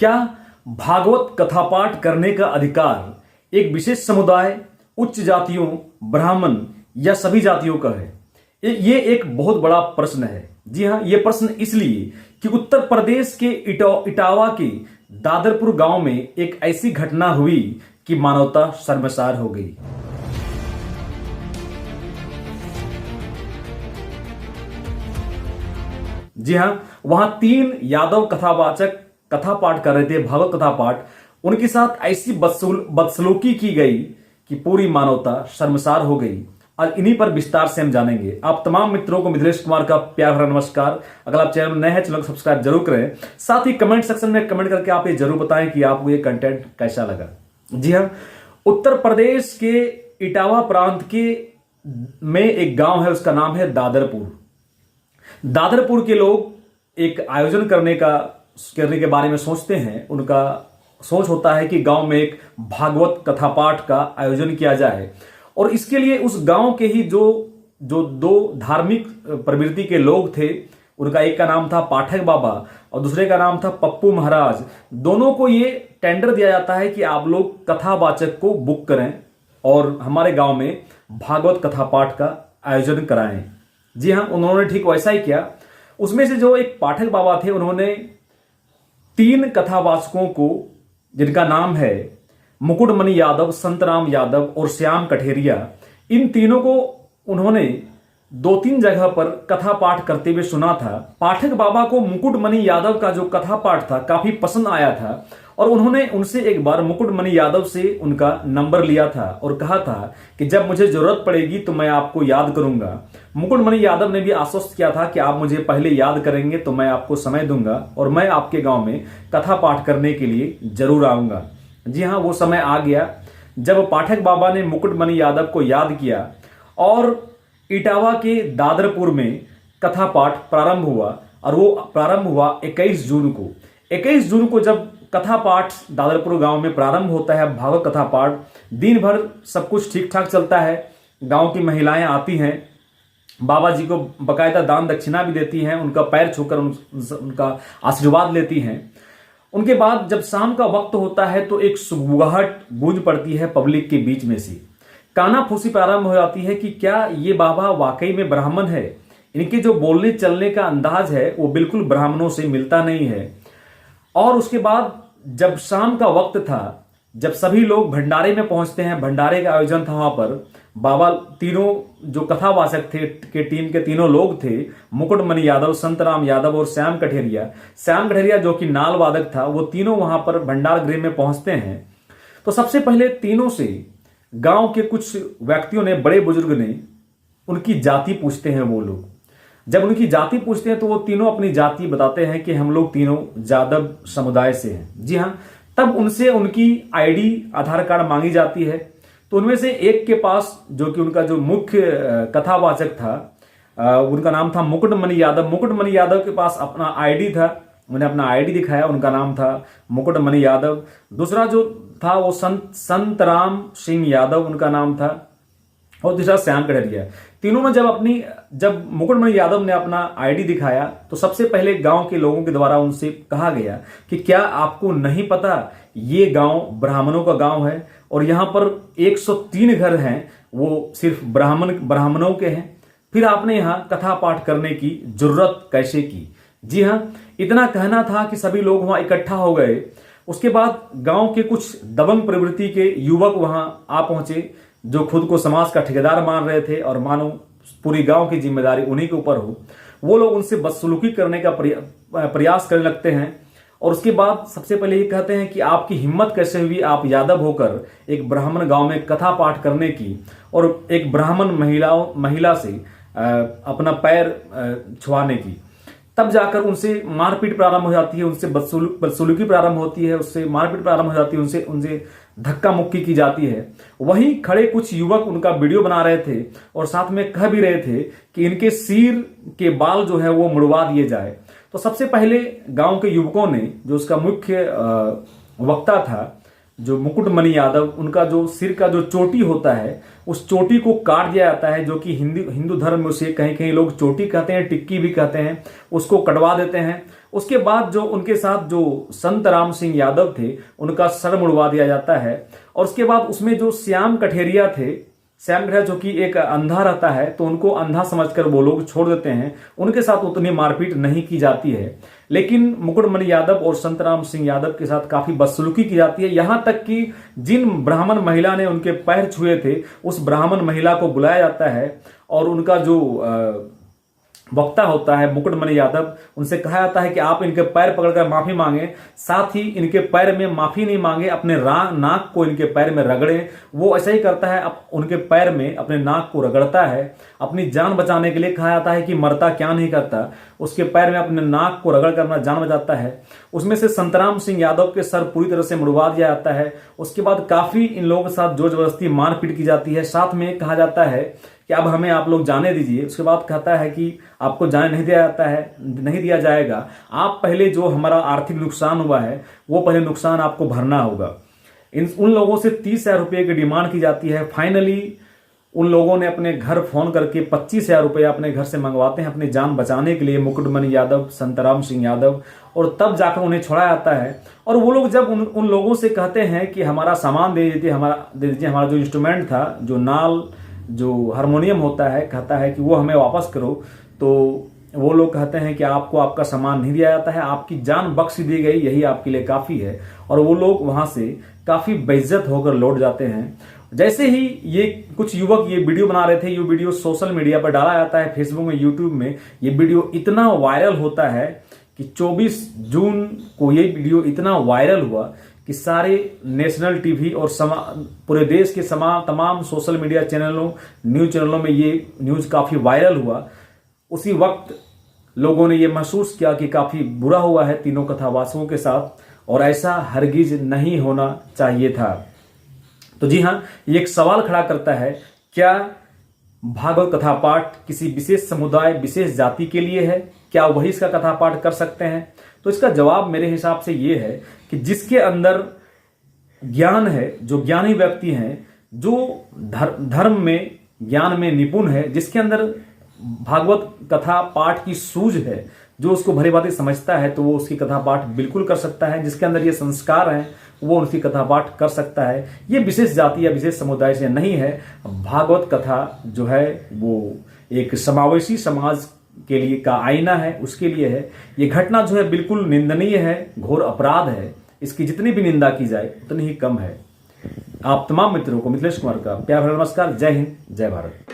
क्या भागवत कथा पाठ करने का अधिकार एक विशेष समुदाय, उच्च जातियों, ब्राह्मण या सभी जातियों का है? ये एक बहुत बड़ा प्रश्न है। जी हाँ, ये प्रश्न इसलिए कि उत्तर प्रदेश के इटावा के दादरपुर गांव में एक ऐसी घटना हुई कि मानवता शर्मसार हो गई। जी हाँ, वहां 3 यादव कथावाचक कथा पाठ कर रहे थे, भागवत कथा पाठ। उनके साथ ऐसी बदसलूकी की गई कि पूरी मानवता शर्मसार हो गई। और इन्हीं पर विस्तार से हम जानेंगे। आप तमाम मित्रों को मिथिलेश कुमार का प्यार भरा नमस्कार। अगर आप चैनल में नए हैं, चैनल को सब्सक्राइब जरूर करें। साथ ही कमेंट सेक्शन में कमेंट करके आप ये जरूर बताएं कि आपको ये कंटेंट कैसा लगा। जी हाँ, उत्तर प्रदेश के इटावा प्रांत के में एक गांव है, उसका नाम है दादरपुर। दादरपुर के लोग एक आयोजन करने के बारे में सोचते हैं। उनका सोच होता है कि गांव में एक भागवत कथा पाठ का आयोजन किया जाए, और इसके लिए उस गांव के ही जो 2 धार्मिक प्रवृत्ति के लोग थे, उनका एक का नाम था पाठक बाबा और दूसरे का नाम था पप्पू महाराज। दोनों को ये टेंडर दिया जाता है कि आप लोग कथावाचक को बुक करें और हमारे गांव में भागवत कथा पाठ का आयोजन कराएं। जी हाँ, उन्होंने ठीक वैसा ही किया। उसमें से जो एक पाठक बाबा थे, उन्होंने 3 कथावाचकों को, जिनका नाम है मुकुटमणि यादव, संतराम यादव और श्याम कठेरिया, इन तीनों को उन्होंने 2-3 जगह पर कथा पाठ करते हुए सुना था। पाठक बाबा को मुकुटमणि यादव का जो कथा पाठ था काफी पसंद आया था, और उन्होंने उनसे एक बार मुकुटमणि यादव से उनका नंबर लिया था और कहा था कि जब मुझे जरूरत पड़ेगी तो मैं आपको याद करूंगा। मुकुटमणि यादव ने भी आश्वस्त किया था कि आप मुझे पहले याद करेंगे तो मैं आपको समय दूंगा और मैं आपके गांव में कथा पाठ करने के लिए जरूर आऊंगा। जी हाँ, वो समय आ गया जब पाठक बाबा ने मुकुटमणि यादव को याद किया और इटावा के दादरपुर में कथा पाठ प्रारंभ हुआ। और वो प्रारंभ हुआ 21 जून को। 21 जून को जब कथा पाठ दादरपुर गांव में प्रारंभ होता है, भागवत कथा पाठ, दिन भर सब कुछ ठीक ठाक चलता है। गांव की महिलाएं आती हैं, बाबा जी को बकायदा दान दक्षिणा भी देती हैं, उनका पैर छूकर उनका आशीर्वाद लेती हैं। उनके बाद जब शाम का वक्त होता है तो एक सुगबुगाहट गूंज पड़ती है पब्लिक के बीच में से। कानाफूसी प्रारंभ हो जाती है कि क्या ये बाबा वाकई में ब्राह्मण है। इनके जो बोलने चलने का अंदाज है वो बिल्कुल ब्राह्मणों से मिलता नहीं है। और उसके बाद जब शाम का वक्त था, जब सभी लोग भंडारे में पहुंचते हैं, भंडारे का आयोजन था वहां पर, बाबा तीनों जो कथावाचक थे के टीम के तीनों लोग थे, मुकुटमणि यादव, संतराम यादव और श्याम कठेरिया जो कि नाल वादक था, वो तीनों वहां पर भंडार गृह में पहुंचते हैं। तो सबसे पहले तीनों से गांव के कुछ व्यक्तियों ने, बड़े बुजुर्ग ने, उनकी जाति पूछते हैं। वो लोग जब उनकी जाति पूछते हैं तो वो तीनों अपनी जाति बताते हैं कि हम लोग तीनों यादव समुदाय से हैं। जी हाँ, तब उनसे उनकी आईडी, आधार कार्ड मांगी जाती है। तो उनमें से एक के पास, जो कि उनका जो मुख्य कथावाचक था, उनका नाम था मुकुटमणि यादव। मुकुटमणि यादव के पास अपना आईडी था, उन्हें अपना आईडी दिखाया, उनका नाम था मुकुटमणि यादव। दूसरा जो था वो संतराम सिंह यादव, उनका नाम था, और दूसरा श्याम कठेरिया। तीनों ने जब मुकुटमणि यादव ने अपना आईडी दिखाया तो सबसे पहले गांव के लोगों के द्वारा उनसे कहा गया कि क्या आपको नहीं पता ये गांव ब्राह्मणों का गांव है और यहां पर 103 घर हैं, वो सिर्फ ब्राह्मणों के हैं, फिर आपने यहां कथा पाठ करने की जरूरत कैसे की? जी हां, इतना कहना था कि सभी लोग वहां इकट्ठा हो गए। उसके बाद गांव के कुछ दबंग प्रवृत्ति के युवक वहां आ पहुंचे, जो खुद को समाज का ठेकेदार मान रहे थे और मानो पूरी गांव की जिम्मेदारी उन्हीं के ऊपर हो। वो लोग उनसे बदसलूकी करने का प्रयास करने लगते हैं। और उसके बाद सबसे पहले ये कहते हैं कि आपकी हिम्मत कैसे हुई, आप यादव होकर एक ब्राह्मण गांव में कथा पाठ करने की और एक ब्राह्मण महिला से अपना पैर छुआने की। तब जाकर उनसे मारपीट प्रारंभ हो जाती है, उनसे बदसलूकी प्रारंभ होती है, उससे मारपीट प्रारंभ हो जाती है, उनसे धक्का मुक्की की जाती है। वहीं खड़े कुछ युवक उनका वीडियो बना रहे थे और साथ में कह भी रहे थे कि इनके सिर के बाल जो है वो मुड़वा दिए जाए। तो सबसे पहले गांव के युवकों ने, जो उसका मुख्य वक्ता था, जो मुकुटमणि यादव, उनका जो सिर का जो चोटी होता है, उस चोटी को काट दिया जाता है, जो कि हिंदू धर्म में उसे कहीं कहीं लोग चोटी कहते हैं, टिक्की भी कहते हैं, उसको कटवा देते हैं। उसके बाद जो उनके साथ जो संत राम सिंह यादव थे उनका सर मुड़वा दिया जाता है। और उसके बाद उसमें जो श्याम कठेरिया थे, श्याम कठेरिया जो कि एक अंधा रहता है, तो उनको अंधा समझकर वो लोग छोड़ देते हैं, उनके साथ उतनी मारपीट नहीं की जाती है। लेकिन मुकुटमणि यादव और संतराम सिंह यादव के साथ काफी बदसलूकी की जाती है। यहां तक कि जिन ब्राह्मण महिला ने उनके पैर छुए थे उस ब्राह्मण महिला को बुलाया जाता है और उनका जो वक्ता होता है मुकुटमणि यादव, उनसे कहा जाता है कि आप इनके पैर पकड़कर माफी मांगे, साथ ही इनके पैर में माफी नहीं मांगे, अपने नाक को इनके पैर में रगड़े। वो ऐसा ही करता है, उनके पैर में अपने नाक को रगड़ता है। अपनी जान बचाने के लिए कहा जाता है कि मरता क्या नहीं करता, उसके पैर में अपने नाक को रगड़ कर अपना जान बचाता है। उसमें से संतराम सिंह यादव के सर पूरी तरह से मुड़वा दिया जाता है। उसके बाद काफी इन लोगों के साथ जोर जबरदस्ती मारपीट की जाती है। साथ में कहा जाता है कि अब हमें आप लोग जाने दीजिए। उसके बाद कहता है कि आपको जाने नहीं दिया जाता है, नहीं दिया जाएगा, आप पहले जो हमारा आर्थिक नुकसान हुआ है वो पहले नुकसान आपको भरना होगा। उन लोगों से 30,000 रुपये की डिमांड की जाती है। फाइनली उन लोगों ने अपने घर फोन करके 25,000 रुपया अपने घर से मंगवाते हैं अपनी जान बचाने के लिए, मुकुटमणि यादव, संतराम सिंह यादव, और तब जाकर उन्हें छोड़ा जाता है। और वो लोग जब उन लोगों से कहते हैं कि हमारा सामान दे दीजिए, हमारा जो इंस्ट्रूमेंट था, जो नाल, जो हारमोनियम होता है, कहता है कि वो हमें वापस करो, तो वो लोग कहते हैं कि आपको आपका सामान नहीं दिया जाता है, आपकी जान बख्श दी गई, यही आपके लिए काफी है। और वो लोग वहां से काफी बेइज्जत होकर लौट जाते हैं। जैसे ही ये कुछ युवक ये वीडियो बना रहे थे, ये वीडियो सोशल मीडिया पर डाला जाता है, फेसबुक में, यूट्यूब में। ये वीडियो इतना वायरल होता है कि 24 जून को ये वीडियो इतना वायरल हुआ कि सारे नेशनल टीवी और पूरे देश के तमाम सोशल मीडिया चैनलों, न्यूज चैनलों में ये न्यूज काफी वायरल हुआ। उसी वक्त लोगों ने ये महसूस किया कि काफी बुरा हुआ है तीनों कथावाचकों के साथ, और ऐसा हरगिज नहीं होना चाहिए था। तो जी हाँ, ये एक सवाल खड़ा करता है, क्या भागवत कथा पाठ किसी विशेष समुदाय, विशेष जाति के लिए है? क्या वही इसका कथा पाठ कर सकते हैं? तो इसका जवाब मेरे हिसाब से ये है कि जिसके अंदर ज्ञान है, जो ज्ञानी व्यक्ति हैं, जो धर्म में, ज्ञान में निपुण है, जिसके अंदर भागवत कथा पाठ की सूझ है, जो उसको भली भांति समझता है, तो वो उसकी कथा पाठ बिल्कुल कर सकता है। जिसके अंदर ये संस्कार हैं वो उसकी कथा पाठ कर सकता है। ये विशेष जाति या विशेष समुदाय से नहीं है। भागवत कथा जो है वो एक समावेशी समाज के लिए का आईना है, उसके लिए है। ये घटना जो है बिल्कुल निंदनीय है, घोर अपराध है। इसकी जितनी भी निंदा की जाए उतनी ही कम है। आप तमाम मित्रों को मिथिलेश कुमार का प्यार भरा नमस्कार। जय हिंद, जय भारत।